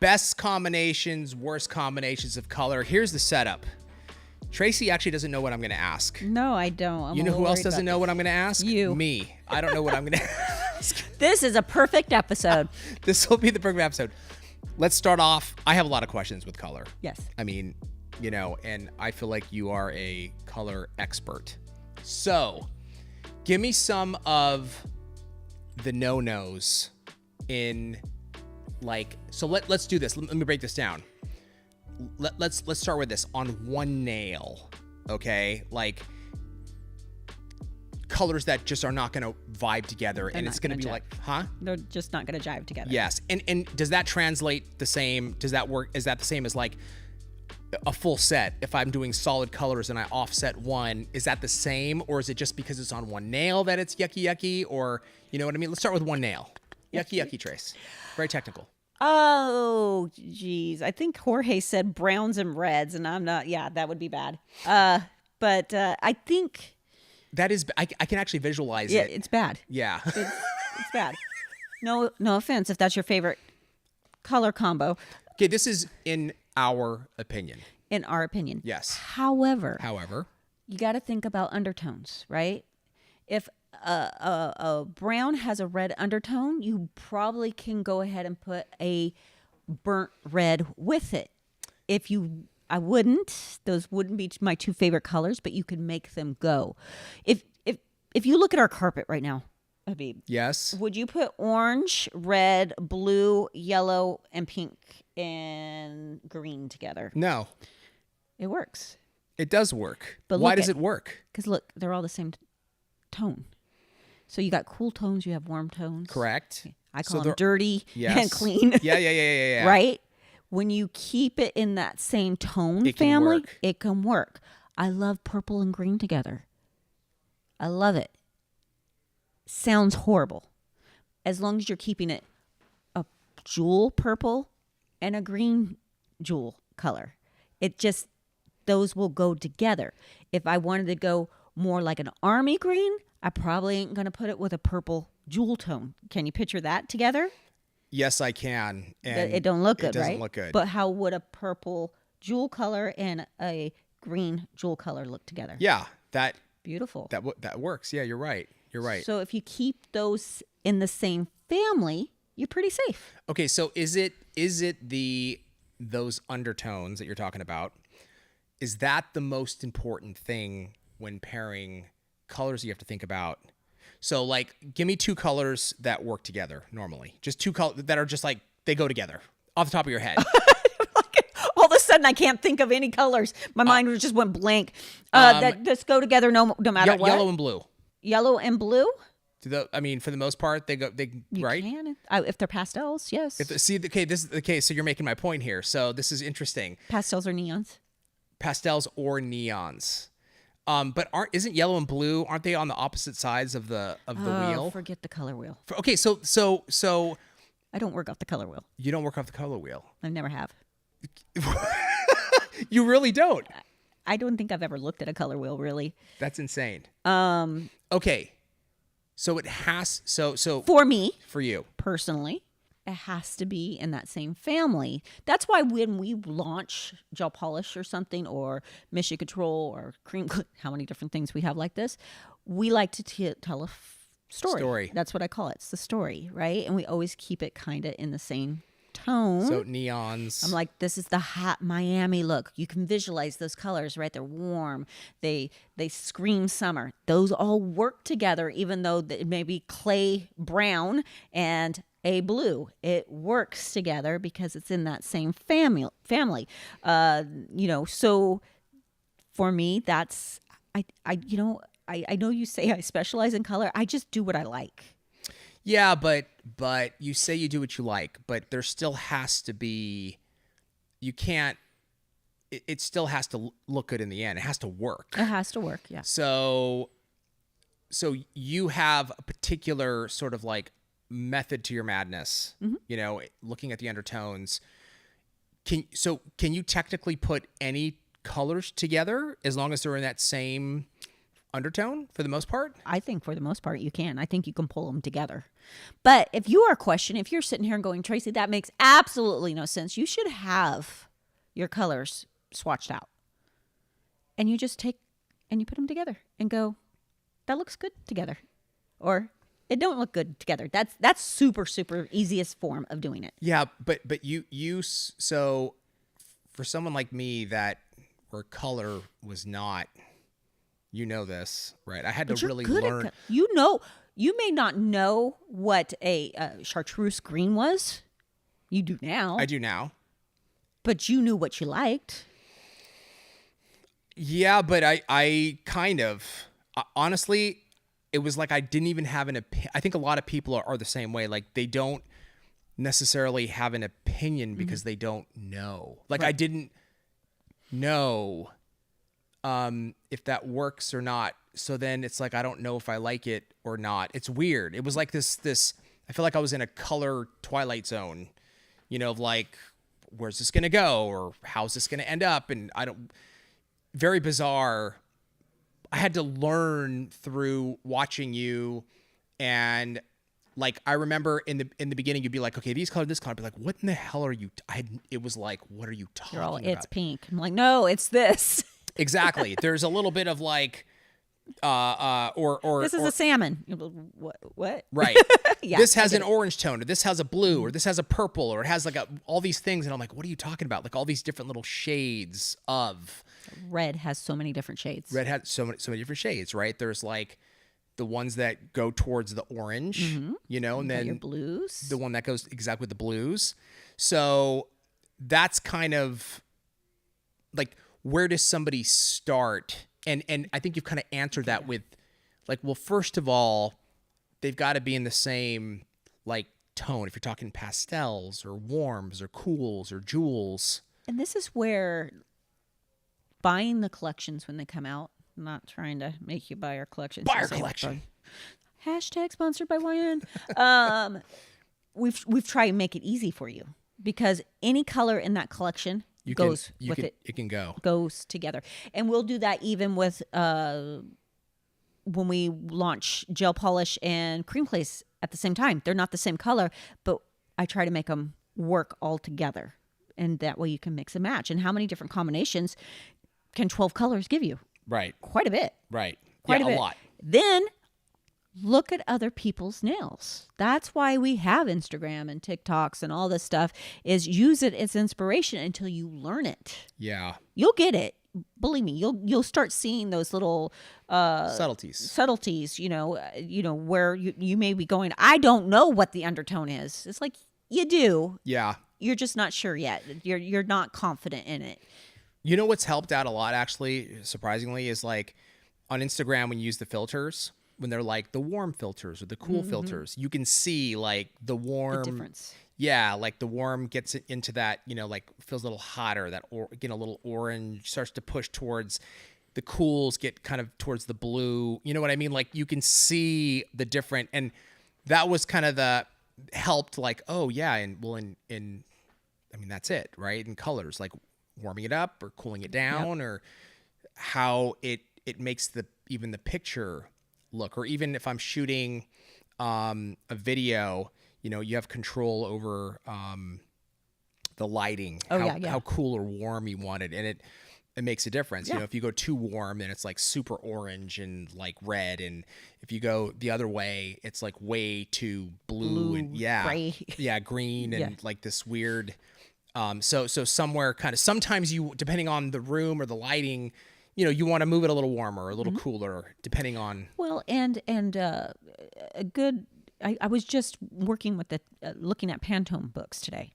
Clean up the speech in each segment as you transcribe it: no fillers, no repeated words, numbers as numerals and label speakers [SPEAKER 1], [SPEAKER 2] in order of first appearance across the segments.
[SPEAKER 1] Best combinations, worst combinations of color. Here's the setup. Tracey actually doesn't know what I'm going to ask.
[SPEAKER 2] No, I don't.
[SPEAKER 1] You know who else doesn't know what I'm going to ask?
[SPEAKER 2] You.
[SPEAKER 1] Me. I don't know what I'm going to ask.
[SPEAKER 2] This is a perfect episode.
[SPEAKER 1] This will be the perfect episode. Let's start off. I have a lot of questions with color.
[SPEAKER 2] Yes.
[SPEAKER 1] I mean, and I feel like you are a color expert. So, give me some of the no-nos in let's do this. Let me break this down. Let's start with this on one nail, okay? Like colors that just are not going to vibe together, and it's going to be like, huh?
[SPEAKER 2] They're just not going to jive together.
[SPEAKER 1] Yes, and does that translate the same? Does that work? Is that the same as like a full set? If I'm doing solid colors and I offset one, is that the same, or is it just because it's on one nail that it's yucky? Or you know what I mean? Let's start with one nail. Yucky, Trace. Very technical.
[SPEAKER 2] Oh, geez. I think Jorge said browns and reds, and I'm not. Yeah, that would be bad. But I think
[SPEAKER 1] that is. I can actually visualize it.
[SPEAKER 2] Yeah, it's bad.
[SPEAKER 1] Yeah,
[SPEAKER 2] it's bad. No offense if that's your favorite color combo.
[SPEAKER 1] Okay, this is in our opinion.
[SPEAKER 2] In our opinion.
[SPEAKER 1] Yes.
[SPEAKER 2] However,
[SPEAKER 1] you
[SPEAKER 2] got to think about undertones, right? If a brown has a red undertone, you probably can go ahead and put a burnt red with it. I wouldn't. Those wouldn't be my two favorite colors, but you could make them go. If you look at our carpet right now, Habib.
[SPEAKER 1] Yes.
[SPEAKER 2] Would you put orange, red, blue, yellow, and pink and green together?
[SPEAKER 1] No.
[SPEAKER 2] It works.
[SPEAKER 1] It does work.
[SPEAKER 2] But
[SPEAKER 1] why does it work?
[SPEAKER 2] Because look, they're all the same tone. So you got cool tones, you have warm tones.
[SPEAKER 1] Correct.
[SPEAKER 2] I call them dirty and clean.
[SPEAKER 1] Yeah.
[SPEAKER 2] Right? When you keep it in that same tone family, it can work. I love purple and green together. I love it. Sounds horrible. As long as you're keeping it a jewel purple and a green jewel color. Those will go together. If I wanted to go more like an army green, I probably ain't going to put it with a purple jewel tone. Can you picture that together?
[SPEAKER 1] Yes, I can. And
[SPEAKER 2] it don't look good, right?
[SPEAKER 1] It doesn't look good.
[SPEAKER 2] But how would a purple jewel color and a green jewel color look together?
[SPEAKER 1] Yeah,
[SPEAKER 2] beautiful.
[SPEAKER 1] That works. Yeah, you're right. You're right.
[SPEAKER 2] So if you keep those in the same family, you're pretty safe.
[SPEAKER 1] Okay, so is it those undertones that you're talking about? Is that the most important thing when pairing colors you have to think about? So like, give me two colors that work together normally. Just two colors that are just like, they go together off the top of your head.
[SPEAKER 2] All of a sudden, I can't think of any colors. My mind just went blank. That just go together no matter what.
[SPEAKER 1] Yellow and blue.
[SPEAKER 2] Yellow and blue?
[SPEAKER 1] For the most part, they right?
[SPEAKER 2] Can. If they're pastels, yes.
[SPEAKER 1] So you're making my point here. So this is interesting.
[SPEAKER 2] Pastels or neons?
[SPEAKER 1] Pastels or neons. But isn't yellow and blue, aren't they on the opposite sides of the wheel?
[SPEAKER 2] Forget the color wheel.
[SPEAKER 1] Okay, so
[SPEAKER 2] I don't work off the color wheel.
[SPEAKER 1] You don't work off the color wheel.
[SPEAKER 2] I never have.
[SPEAKER 1] You really don't.
[SPEAKER 2] I don't think I've ever looked at a color wheel, really.
[SPEAKER 1] That's insane. Okay. So it has so
[SPEAKER 2] for me,
[SPEAKER 1] for you personally,
[SPEAKER 2] it has to be in that same family. That's why when we launch gel polish or something, or Mission Control or cream, how many different things we have like this, we like to tell a story. That's what I call it. It's the story, right? And we always keep it kind of in the same tone.
[SPEAKER 1] So neons.
[SPEAKER 2] I'm like, this is the hot Miami look. You can visualize those colors, right? They're warm. They scream summer. Those all work together, even though it may be clay brown and a blue. It works together because it's in that same family. So for me, that's I know you say I specialize in color. I just do what I like.
[SPEAKER 1] Yeah, but you say you do what you like, but there still has to be, you can't, it still has to look good in the end. It has to work.
[SPEAKER 2] It has to work, yeah.
[SPEAKER 1] So you have a particular sort of like method to your madness, looking at the undertones. Can you technically put any colors together as long as they're in that same undertone for the most part?
[SPEAKER 2] I think for the most part you can. I think you can pull them together. But if you are questioning, if you're sitting here and going, Tracey, that makes absolutely no sense. You should have your colors swatched out. And you just take and you put them together and go, that looks good together. Or it don't look good together. That's super, super easiest form of doing it.
[SPEAKER 1] Yeah, but so for someone like me where color was not, this, right? I had to really learn.
[SPEAKER 2] You may not know what a chartreuse green was. You do now.
[SPEAKER 1] I do now.
[SPEAKER 2] But you knew what you liked.
[SPEAKER 1] Yeah, but I kind of, honestly, it was like I didn't even have an opinion. I think a lot of people are the same way. Like they don't necessarily have an opinion because they don't know. Like I didn't know if that works or not. So then it's like I don't know if I like it or not. It's weird. It was like this I feel like I was in a color twilight zone, of like, where's this gonna go or how's this gonna end up? And very bizarre. I had to learn through watching you, and like I remember in the beginning you'd be like, okay, these color, this color. I'd be like, what in the hell are you? It was like, what are you talking about?
[SPEAKER 2] It's pink. I'm like, no, it's this.
[SPEAKER 1] Exactly. There's a little bit of like, or
[SPEAKER 2] this is a salmon. What?
[SPEAKER 1] Right.
[SPEAKER 2] Yeah,
[SPEAKER 1] this has an orange tone, or this has a blue, or this has a purple, or it has like all these things, and I'm like, what are you talking about? Like all these different little shades of.
[SPEAKER 2] Red has so many different shades.
[SPEAKER 1] Red has so many different shades, right? There's like the ones that go towards the orange, and then
[SPEAKER 2] your blues.
[SPEAKER 1] The one that goes exactly with the blues. So that's kind of like, where does somebody start? And I think you've kind of answered that with like, well, first of all, they've got to be in the same like tone. If you're talking pastels or warms or cools or jewels.
[SPEAKER 2] And this is where buying the collections when they come out, I'm not trying to make you buy our collection.
[SPEAKER 1] Buy our collection.
[SPEAKER 2] Hashtag sponsored by YN. We've tried to make it easy for you because any color in that collection goes with it.
[SPEAKER 1] It can go.
[SPEAKER 2] Goes together. And we'll do that even with when we launch gel polish and cream clays at the same time. They're not the same color, but I try to make them work all together. And that way you can mix and match. And how many different combinations can 12 colors give you?
[SPEAKER 1] Right.
[SPEAKER 2] Quite a bit.
[SPEAKER 1] Right.
[SPEAKER 2] Quite
[SPEAKER 1] a
[SPEAKER 2] bit.
[SPEAKER 1] lot.
[SPEAKER 2] Then look at other people's nails. That's why we have Instagram and TikToks and all this stuff, is use it as inspiration until you learn it.
[SPEAKER 1] Yeah.
[SPEAKER 2] You'll get it. Believe me, you'll start seeing those little
[SPEAKER 1] subtleties,
[SPEAKER 2] where you may be going, I don't know what the undertone is. It's like, you do.
[SPEAKER 1] Yeah.
[SPEAKER 2] You're just not sure yet. You're not confident in it.
[SPEAKER 1] You know what's helped out a lot, actually, surprisingly, is like on Instagram when you use the filters, when they're like the warm filters or the cool filters, you can see like the warm
[SPEAKER 2] difference.
[SPEAKER 1] Yeah, like the warm gets into that, like feels a little hotter, a little orange, starts to push towards the cools, get kind of towards the blue. You know what I mean? Like you can see the different, and that was kind of helped like, oh yeah, and well that's it, right? In colors, like warming it up or cooling it down, or how it makes even the picture look. Or even if I'm shooting a video, you have control over the lighting, how cool or warm you want it, and it makes a difference. If you go too warm, then it's like super orange and like red, and if you go the other way, it's like way too blue and
[SPEAKER 2] gray.
[SPEAKER 1] Green and like this weird. So somewhere kind of, sometimes you, depending on the room or the lighting, you want to move it a little warmer or a little cooler, depending on.
[SPEAKER 2] Well, and a good. I was just working with looking at Pantone books today,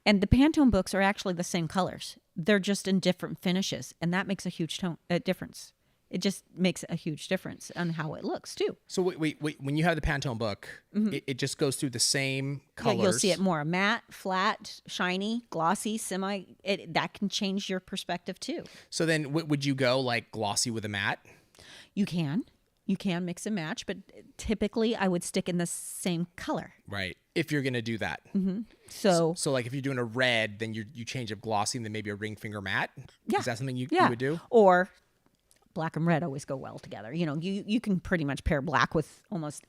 [SPEAKER 2] and the Pantone books are actually the same colors. They're just in different finishes, and that makes a huge difference. It just makes a huge difference on how it looks too.
[SPEAKER 1] So wait, when you have the Pantone book, it just goes through the same colors.
[SPEAKER 2] Yeah, you'll see it more matte, flat, shiny, glossy, semi. That can change your perspective too.
[SPEAKER 1] So then, would you go like glossy with a matte?
[SPEAKER 2] You can mix and match, but typically I would stick in the same color.
[SPEAKER 1] Right. If you're gonna do that.
[SPEAKER 2] Mm-hmm. So
[SPEAKER 1] like if you're doing a red, then you change up glossy, and then maybe a ring finger matte.
[SPEAKER 2] Yeah.
[SPEAKER 1] Is that something you would do?
[SPEAKER 2] Or black and red always go well together. You know, you can pretty much pair black with almost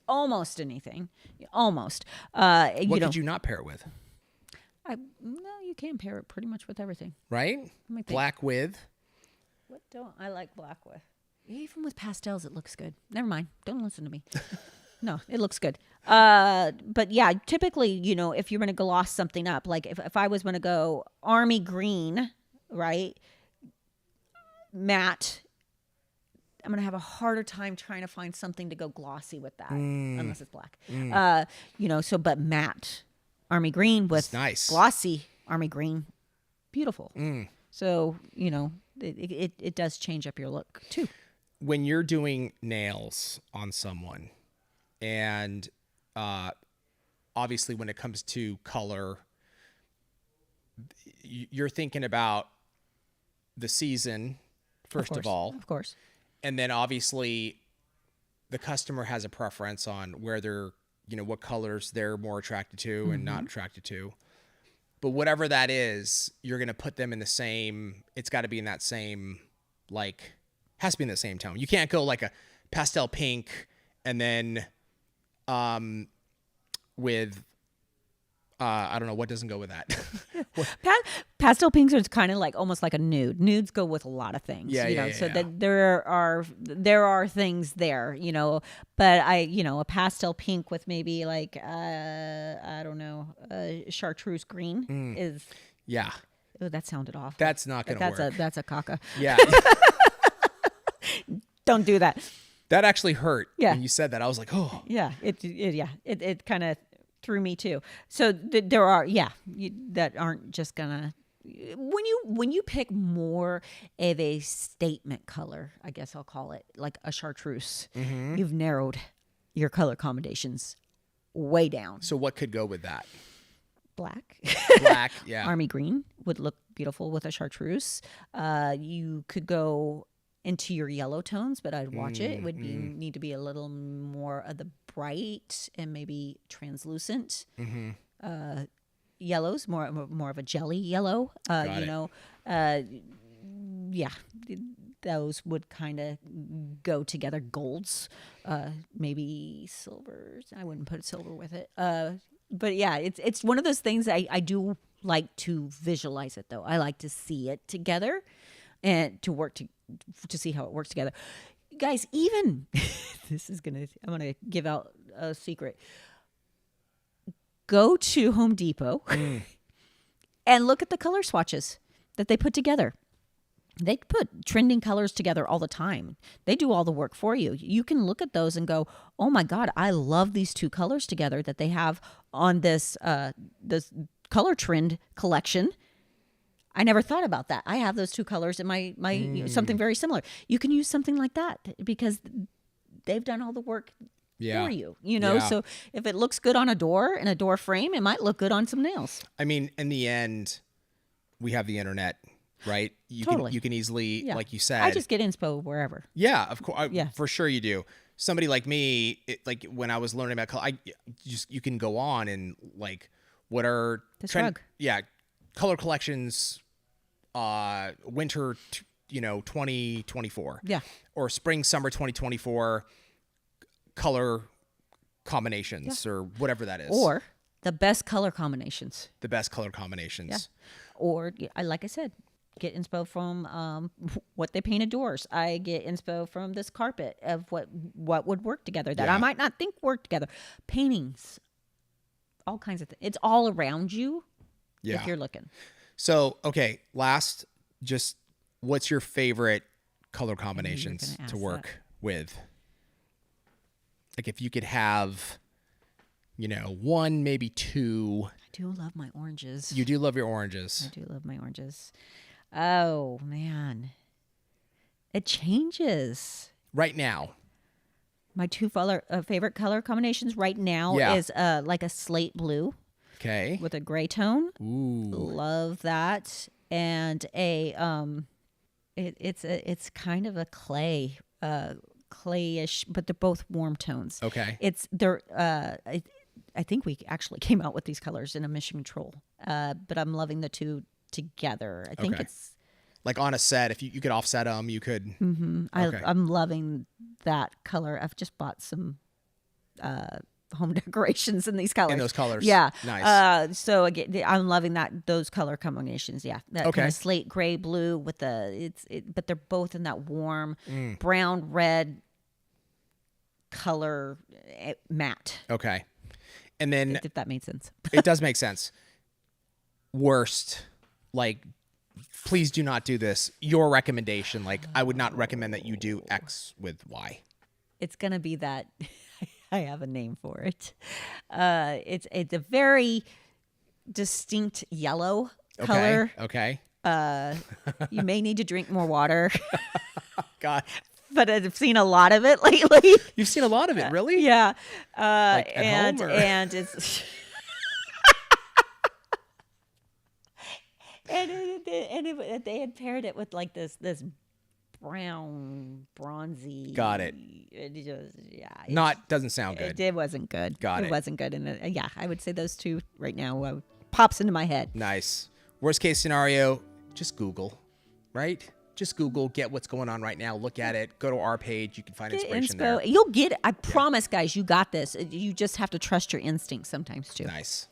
[SPEAKER 2] anything. Almost.
[SPEAKER 1] What could you not pair it with?
[SPEAKER 2] No, you can pair it pretty much with everything.
[SPEAKER 1] Right? Black with?
[SPEAKER 2] What don't I like black with? Even with pastels, it looks good. Never mind. Don't listen to me. No, it looks good. But yeah, typically, you know, if you're going to gloss something up, like if I was going to go army green, right, matte, I'm going to have a harder time trying to find something to go glossy with that, unless it's black. You know, but matte army green with glossy army green, beautiful. So, you know, it does change up your look too.
[SPEAKER 1] When you're doing nails on someone, and obviously when it comes to color, you're thinking about the season, first of all.
[SPEAKER 2] Of course.
[SPEAKER 1] And then obviously the customer has a preference on where they're, you know, what colors they're more attracted to and not attracted to. But whatever that is, you're going to put them in the same, it's got to be in that same, like, has to be in the same tone. You can't go like a pastel pink and then with, I don't know, what doesn't go with that?
[SPEAKER 2] Pastel pinks are kind of like almost like a nude. Nudes go with a lot of things, that there are things there, you know, but a pastel pink with maybe like, I don't know, chartreuse green is.
[SPEAKER 1] Yeah.
[SPEAKER 2] Oh, that sounded awful.
[SPEAKER 1] That's not going to work.
[SPEAKER 2] That's a caca.
[SPEAKER 1] Yeah.
[SPEAKER 2] Don't do that.
[SPEAKER 1] That actually hurt.
[SPEAKER 2] Yeah.
[SPEAKER 1] When you said that, I was like, oh.
[SPEAKER 2] Yeah. It kind of threw me too. So there are, that aren't just gonna. When you pick more of a statement color, I guess I'll call it, like a chartreuse, you've narrowed your color combinations way down.
[SPEAKER 1] So what could go with that?
[SPEAKER 2] Black,
[SPEAKER 1] yeah.
[SPEAKER 2] Army green would look beautiful with a chartreuse. You could go into your yellow tones, but I'd watch it. It would need to be a little more of the bright and maybe translucent yellows, more of a jelly yellow. Those would kind of go together. Golds, maybe silvers. I wouldn't put silver with it. But yeah, it's one of those things I do like to visualize it though. I like to see it together and to work to see how it works together. Guys, even I'm gonna give out a secret. Go to Home Depot and look at the color swatches that they put together. They put trending colors together all the time. They do all the work for you. You can look at those and go, oh my God, I love these two colors together that they have on this color trend collection. I never thought about that. I have those two colors in my something very similar. You can use something like that because they've done all the work for you, you know? So if it looks good on a door and a door frame, it might look good on some nails.
[SPEAKER 1] I mean, in the end, we have the internet, right? You can easily, like you said.
[SPEAKER 2] I just get inspo wherever.
[SPEAKER 1] Yeah, of course. For sure you do. Somebody like me, like when I was learning about color, you can go on and like, what are color collections, winter, 2024.
[SPEAKER 2] Yeah.
[SPEAKER 1] Or spring, summer 2024 color combinations or whatever that is.
[SPEAKER 2] Or the best color combinations.
[SPEAKER 1] Yeah.
[SPEAKER 2] Or, like I said, get inspo from what they painted doors. I get inspo from this carpet of what would work together that I might not think work together. Paintings, all kinds of things. It's all around you if you're looking.
[SPEAKER 1] So, okay, last, just what's your favorite color combinations to work with? Like if you could have, one, maybe two.
[SPEAKER 2] I do love my oranges.
[SPEAKER 1] You do love your oranges.
[SPEAKER 2] I do love my oranges. Oh, man. It changes.
[SPEAKER 1] Right now.
[SPEAKER 2] My two favorite color combinations right now is like a slate blue.
[SPEAKER 1] Okay.
[SPEAKER 2] With a gray tone.
[SPEAKER 1] Ooh.
[SPEAKER 2] Love that. And it's kind of a clayish, but they're both warm tones.
[SPEAKER 1] Okay.
[SPEAKER 2] I think we actually came out with these colors in a Mission Control. But I'm loving the two together. I think
[SPEAKER 1] Like on a set, if you could offset them, you could.
[SPEAKER 2] Mm-hmm.
[SPEAKER 1] Okay.
[SPEAKER 2] I'm loving that color. I've just bought some home decorations in these colors.
[SPEAKER 1] In those colors.
[SPEAKER 2] Yeah.
[SPEAKER 1] Nice.
[SPEAKER 2] So again, I'm loving those color combinations. Yeah. That
[SPEAKER 1] Okay.
[SPEAKER 2] kind of slate gray blue with but they're both in that warm brown red color matte.
[SPEAKER 1] Okay. And then
[SPEAKER 2] if that made sense.
[SPEAKER 1] it does make sense. Worst, like, please do not do this. Your recommendation, like, I would not recommend that you do X with Y.
[SPEAKER 2] It's gonna be that. I have a name for it. It's a very distinct yellow color.
[SPEAKER 1] Okay.
[SPEAKER 2] You may need to drink more water.
[SPEAKER 1] God.
[SPEAKER 2] But I've seen a lot of it lately.
[SPEAKER 1] You've seen a lot of it, really?
[SPEAKER 2] Yeah.
[SPEAKER 1] Like at
[SPEAKER 2] and
[SPEAKER 1] home, or?
[SPEAKER 2] and it's and they had paired it with like this brown bronzy.
[SPEAKER 1] Got it. Doesn't sound good.
[SPEAKER 2] It wasn't good.
[SPEAKER 1] Got it.
[SPEAKER 2] It wasn't good. And yeah, I would say those two right now pops into my head.
[SPEAKER 1] Nice. Worst case scenario, just Google, right? Just Google, get what's going on right now. Look at it. Go to our page. You can find inspiration there.
[SPEAKER 2] You'll get it. I promise, guys, you got this. You just have to trust your instincts sometimes too.
[SPEAKER 1] Nice.